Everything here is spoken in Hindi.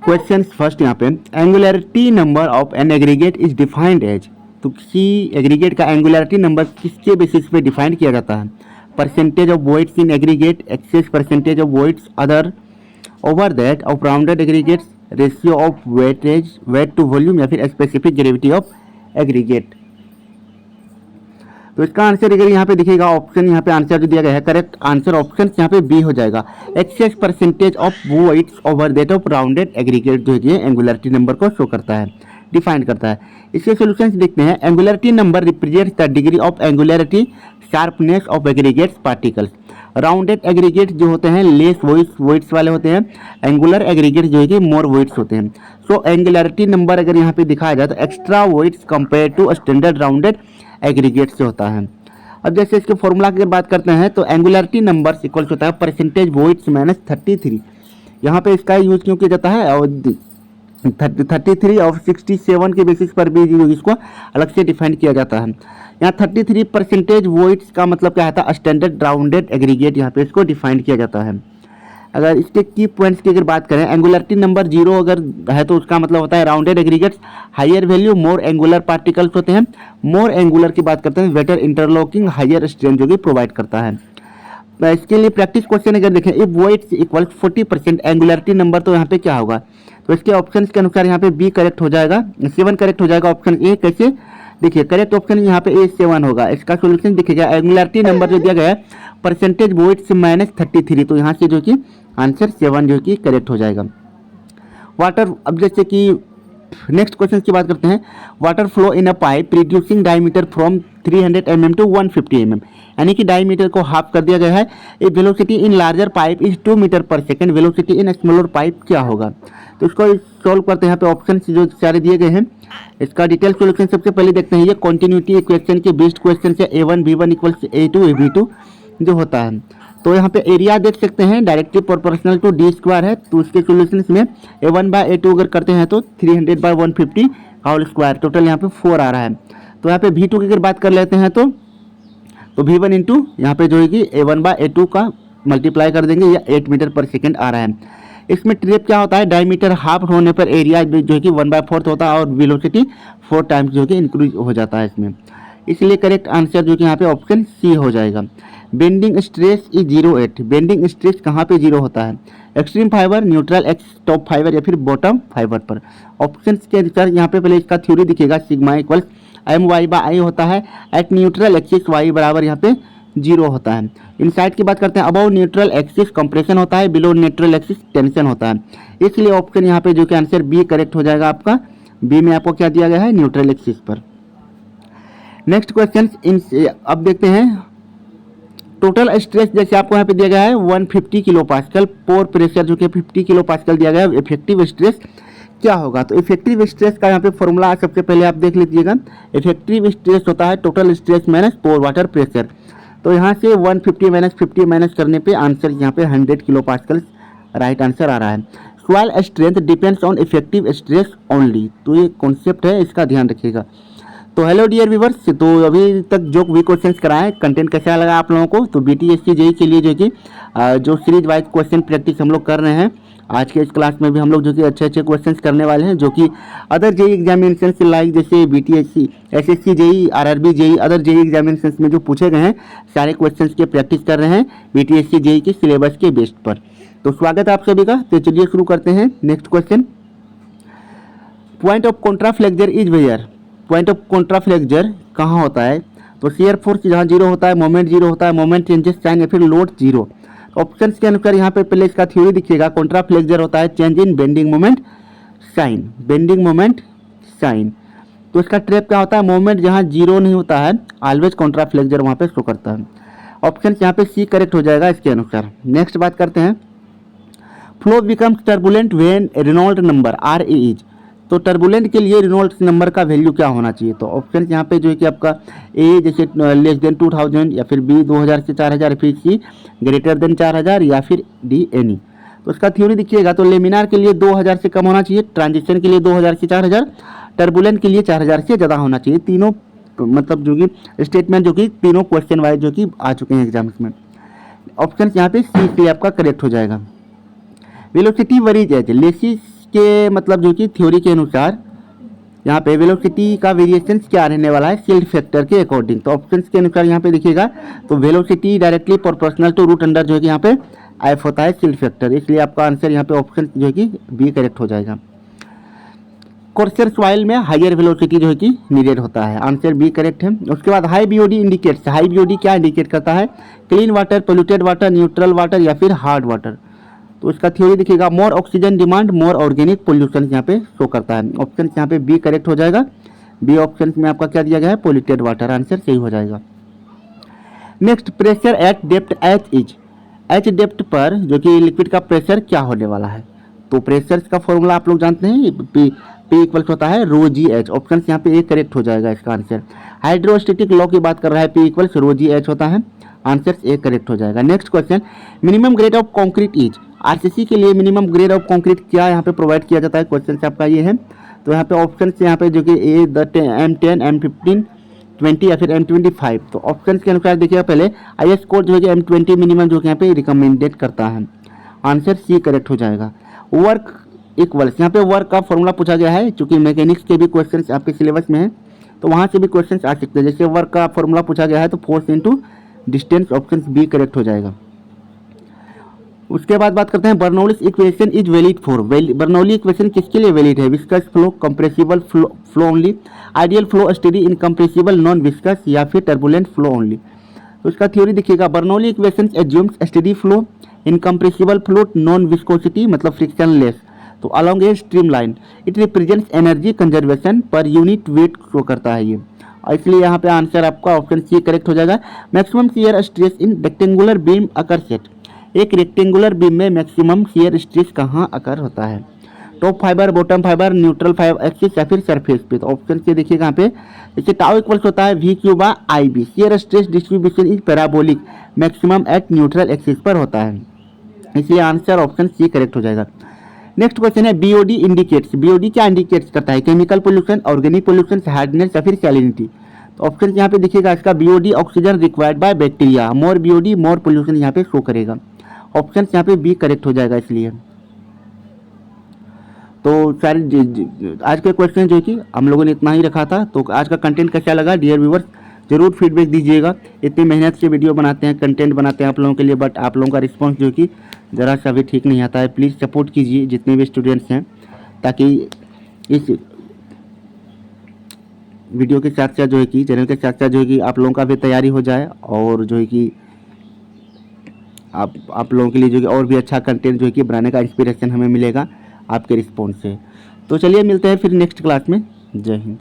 क्वेश्चन फर्स्ट यहाँ पे angularity number of an aggregate is defined as, तो किसी एग्रीगेट का एंगुलरिटी नंबर किसके बेसिस पे डिफाइन किया जाता है? Percentage of voids in aggregate, excess percentage of voids other over that of rounded aggregates, ratio of weightage weight to volume, या फिर स्पेसिफिक ग्रेविटी ऑफ एग्रीगेट। तो इसका आंसर अगर यहाँ पे दिखेगा ऑप्शन, यहाँ पे आंसर जो दिया गया है करेक्ट आंसर ऑप्शन यहाँ पे बी हो जाएगा। Excess percentage of voids over that of rounded aggregate जो है एंगुलरिटी नंबर को शो करता है, डिफाइन करता है। इसके सॉल्यूशंस देखते हैं। Angularity number represents the degree of angularity sharpness of aggregates particles. Rounded aggregate जो होते हैं लेस वोइड्स वाले होते हैं, एंगुलर एग्रीगेट जो है कि मोर वोइड्स होते हैं। सो एंगुलरिटी नंबर अगर यहाँ पे दिखाया जाए तो extra voids compare to standard rounded aggregate से होता है। अब जैसे इसके फॉर्मूला की बात करते हैं तो एंगुलरिटी नंबर इक्वल्स होता है परसेंटेज वोइड्स माइनस 33। यहाँ पे इसका यूज क्यों किया जाता है? और 33 और 67 के बेसिस पर भी इसको अलग से डिफाइन किया जाता है। यहाँ 33 परसेंटेज वोइड्स का मतलब क्या आता है? स्टैंडर्ड राउंडेड एग्रीगेट यहाँ पे इसको डिफाइन किया जाता है। अगर इसके की पॉइंट्स की अगर बात करें, एंगुलरिटी नंबर 0 अगर है तो उसका मतलब होता है rounded aggregates higher value more angular particles होते हैं। मोर एंगुलर की बात करते हैं बेटर इंटरलॉकिंग हायर स्ट्रेंथ जो कि प्रोवाइड करता है। इसके लिए प्रैक्टिस क्वेश्चन अगर देखें, if voids equal 40% angularity number, तो यहाँ पे क्या होगा? तो इसके ऑप्शन के अनुसार यहाँ पे बी करेक्ट हो जाएगा, 7 करेक्ट हो जाएगा। ऑप्शन ए कैसे? देखिए करेक्ट ऑप्शन यहाँ पे ए 7 होगा। इसका सोल्यूशन देखिएगा, एंगुलरिटी नंबर जो दिया गया है परसेंटेज वोइड्स माइनस 33, तो यहाँ से जो कि आंसर 7 जो कि करेक्ट हो जाएगा। वाटर, अब जैसे कि नेक्स्ट क्वेश्चन की बात करते हैं। Water flow in a pipe reducing diameter from 300 mm to 150 mm, यानी कि डायमीटर को हाफ कर दिया गया है। A velocity in larger pipe is 2 metre per second, velocity in smaller pipe क्या होगा? तो इसको सॉल्व करते हैं। यहाँ पे ऑप्शन जो सारे दिए गए हैं, इसका डिटेल सोल्यूशन सबसे पहले देखते हैं। ये कॉन्टिन्यूटी इक्वेशन के बेस्ड क्वेश्चन से A1 B1 equals A2 AB2 जो होता है। तो यहाँ पे एरिया देख सकते हैं directly proportional to D square है, तो उसके सोल्यूशन में A1/A2 अगर करते हैं तो 300/150 होल स्क्वायर, टोटल यहाँ पे 4 आ रहा है। तो यहाँ पे V2 की अगर बात कर लेते हैं तो V1 इंटू यहाँ पे जो है कि A1/A2 का मल्टीप्लाई कर देंगे, या 8 मीटर पर सेकेंड आ रहा है। इसमें ट्रिप क्या होता है? डायमीटर हाफ होने पर एरिया जो है कि 1/4 होता है और वेलोसिटी 4 टाइम्स जो है कि इंक्रीज हो जाता है इसमें। इसलिए करेक्ट आंसर जो कि यहाँ पे ऑप्शन सी हो जाएगा। Bending stress is 0.8, bending stress कहाँ पे 0 होता है? Extreme fibre, neutral x top fibre, या फिर बॉटम फाइबर पर। ऑप्शन के अनुसार यहाँ पे पहले इसका थ्योरी दिखेगा, सिग्मा इक्वल my/i होता है। एट न्यूट्रल एक्सिस y बराबर यहाँ पे 0 होता है। इनसाइड की बात करते हैं, अबव न्यूट्रल एक्सिस कंप्रेशन होता है, बिलो न्यूट्रल एक्सिस टेंशन होता है। इसलिए ऑप्शन यहाँ पे जो कि आंसर बी करेक्ट हो जाएगा आपका। बी में आपको क्या दिया गया है? न्यूट्रल एक्सिस पर। नेक्स्ट क्वेश्चन अब देखते हैं। टोटल स्ट्रेस जैसे आपको यहाँ पे दिया गया है 150 किलो पास्कल, पोर प्रेशर जो कि 50 किलो पास्कल दिया गया है। इफेक्टिव स्ट्रेस क्या होगा? तो इफेक्टिव स्ट्रेस का यहाँ पे फॉर्मूला सबसे पहले आप देख लीजिएगा। इफेक्टिव स्ट्रेस होता है टोटल स्ट्रेस माइनस पोर वाटर प्रेशर। तो यहाँ से 150 माइनस 50 माइनस करने पे आंसर यहाँ पे 100 किलो पास्कल राइट आंसर आ रहा है। Soil strength depends on effective stress only, तो ये कॉन्सेप्ट है, इसका ध्यान रखिएगा। तो हेलो डियर व्यूवर्स, तो अभी तक जो भी क्वेश्चंस कराएं कंटेंट कैसा लगा आप लोगों को? तो BTSC JEE के लिए जो कि जो सीरीज वाइज क्वेश्चन प्रैक्टिस हम लोग कर रहे हैं, आज के इस क्लास में भी हम लोग जो कि अच्छे अच्छे क्वेश्चंस करने वाले हैं, जो कि अदर JEE एग्जामिनेशन से लाइक जैसे BTSC SSC JEE RRB JEE other JEE examination में जो पूछे गए हैं सारे क्वेश्चन की प्रैक्टिस कर रहे हैं BTSC JEE के सिलेबस के बेस्ड पर। तो स्वागत है आप सभी का। तो चलिए शुरू करते हैं। Next question, point of contraflexure is where? Point of contraflexure कहाँ होता है? तो शियर फोर्स जहाँ 0 होता है, मोमेंट 0 होता है, मोमेंट चेंजेस साइन, या फिर लोड 0। ऑप्शन के अनुसार यहाँ पे पहले इसका थ्योरी दिखिएगा। कॉन्ट्राफ्लेक्सर होता है change in bending moment sign, bending moment sign. तो इसका ट्रैप क्या होता है? मोमेंट जहाँ 0 नहीं होता है ऑलवेज कॉन्ट्राफ्लेक्सर वहाँ पे शो करता है। ऑप्शन यहाँ पे सी करेक्ट हो जाएगा इसके अनुसार। नेक्स्ट बात करते हैं, flow becomes turbulent when Reynolds number RA is? तो टर्बुलेंट के लिए रेनॉल्ड्स नंबर का वैल्यू क्या होना चाहिए? तो ऑप्शन यहाँ पे जो है कि आपका ए जैसे लेस देन 2000, या फिर बी 2000 से 4000, फिर सी ग्रेटर देन 4000, या फिर डी एनी। तो इसका थ्योरी दिखिएगा। तो लेमिनार के लिए 2000 से कम होना चाहिए, ट्रांजिशन के लिए 2000 से 4000, टर्बुलेंट के लिए 4000 से ज़्यादा होना चाहिए। तीनों मतलब जो कि स्टेटमेंट जो कि तीनों क्वेश्चन वाइज जो कि आ चुके हैं एग्जाम्स में। ऑप्शन यहाँ पे सी आपका करेक्ट हो जाएगा। वेलोसिटी वरीज एज लेसिस के मतलब जो कि थ्योरी के अनुसार यहाँ पे वेलोसिटी का वेरिएशन क्या रहने वाला है, शील्ड फैक्टर के अकॉर्डिंग। तो ऑप्शन के अनुसार यहाँ पे देखिएगा तो velocity directly proportional to root under जो है कि यहाँ पे एफ होता है शील्ड फैक्टर, इसलिए आपका आंसर यहाँ पे ऑप्शन जो है कि बी करेक्ट हो जाएगा। कोर्सर सॉइल में हायर वेलोसिटी जो है कि नीडेड होता है, आंसर बी करेक्ट है। उसके बाद high BOD indicates, high BOD क्या इंडिकेट करता है, clean water, polluted water, neutral water या फिर हार्ड वाटर। तो इसका थ्योरी दिखेगा मोर ऑक्सीजन डिमांड, मोर ऑर्गेनिक पोल्यूशन यहाँ पे शो करता है, ऑप्शन यहाँ पे बी करेक्ट हो जाएगा। बी ऑप्शन में आपका क्या दिया गया है, पोल्यूटेड वाटर, आंसर सही हो जाएगा। Next, pressure at depth H is, H depth पर जो कि लिक्विड का प्रेशर क्या होने वाला है। तो प्रेशर का फॉर्मूला आप लोग जानते हैं, पी इक्वल्स होता है रो जी एच, ऑप्शन यहाँ पे ए करेक्ट हो जाएगा इसका आंसर। हाइड्रोस्टेटिक लॉ की बात कर रहा है, पी इक्वल्स रो जी एच होता है, आंसर ए करेक्ट हो जाएगा। Next question, minimum grade of concrete is, RCC के लिए मिनिमम ग्रेड ऑफ कॉन्क्रीट क्या यहाँ पे प्रोवाइड किया जाता है, क्वेश्चन आपका ये है। तो यहाँ पे ऑप्शन यहाँ पे जो कि ए M10, M15, 20 या फिर M25। तो ऑप्शन के अनुसार देखिएगा पहले IS कोड जो है कि M20 मिनिमम जो कि यहाँ पे रिकमेंडेड करता है, आंसर सी करेक्ट हो जाएगा। वर्क इक्वल्स, यहाँ पे वर्क का फॉर्मूला पूछा गया है, चूंकि मैकेनिक्स के भी क्वेश्चन आपके सिलेबस में है तो वहाँ से भी क्वेश्चन आ सकते हैं। जैसे वर्क का फॉर्मूला पूछा गया है तो force into distance, option B correct हो जाएगा। उसके बाद बात करते हैं Bernoulli's equation is valid for, Bernoulli equation किसके लिए वैलिड है, viscous flow, compressible flow only, ideal flow steady, incompressible non viscous या फिर टर्बुलेंट फ्लो ओनली। तो इसका थ्योरी देखिएगा, Bernoulli equation assumes steady flow, incompressible flow, non viscosity मतलब फ्रिक्शन लेस, तो along a stream line, it represents energy conservation per unit weight show करता है ये, इसलिए यहाँ पे आंसर आपका ऑप्शन सी करेक्ट हो जाएगा। Maximum shear stress in rectangular beam occur set, एक रेक्टेंगुलर बीम में मैक्सिमम शियर स्ट्रेस कहाँ अकर होता है, top fibre, bottom fibre, neutral fibre axis या फिर सरफेस पे। तो ऑप्शन से देखिएगा यहाँ पे, जैसे टाउ इक्वल्स होता है V Q by I B, shear stress distribution is parabolic, maximum at neutral axis पर होता है, इसलिए आंसर ऑप्शन सी करेक्ट हो जाएगा। नेक्स्ट क्वेश्चन है बीओडी इंडिकेट्स, बीओडी क्या इंडिकेट्स करता है, chemical pollution, organic pollution, hardness या फिर सैलिनिटी। तो ऑप्शन यहाँ पे देखिएगा इसका BOD oxygen required by bacteria, more BOD more pollution यहाँ पे शो करेगा, ऑप्शन यहाँ पे बी करेक्ट हो जाएगा। इसलिए तो सारे आज के क्वेश्चन जो कि हम लोगों ने इतना ही रखा था। तो आज का कंटेंट कैसा लगा डियर व्यूवर्स, जरूर फीडबैक दीजिएगा। इतनी मेहनत से वीडियो बनाते हैं, कंटेंट बनाते हैं आप लोगों के लिए, बट आप लोगों का रिस्पांस जो कि ज़रा सा भी ठीक नहीं आता है। प्लीज़ सपोर्ट कीजिए जितने भी स्टूडेंट्स हैं, ताकि इस वीडियो के साथ साथ जो है कि चैनल के साथ साथ जो है कि आप लोगों का भी तैयारी हो जाए, और जो है कि आप लोगों के लिए जो कि और भी अच्छा कंटेंट जो है कि बनाने का इंस्पिरेशन हमें मिलेगा आपके रिस्पॉन्स से। तो चलिए मिलते हैं फिर नेक्स्ट क्लास में। जय हिंद।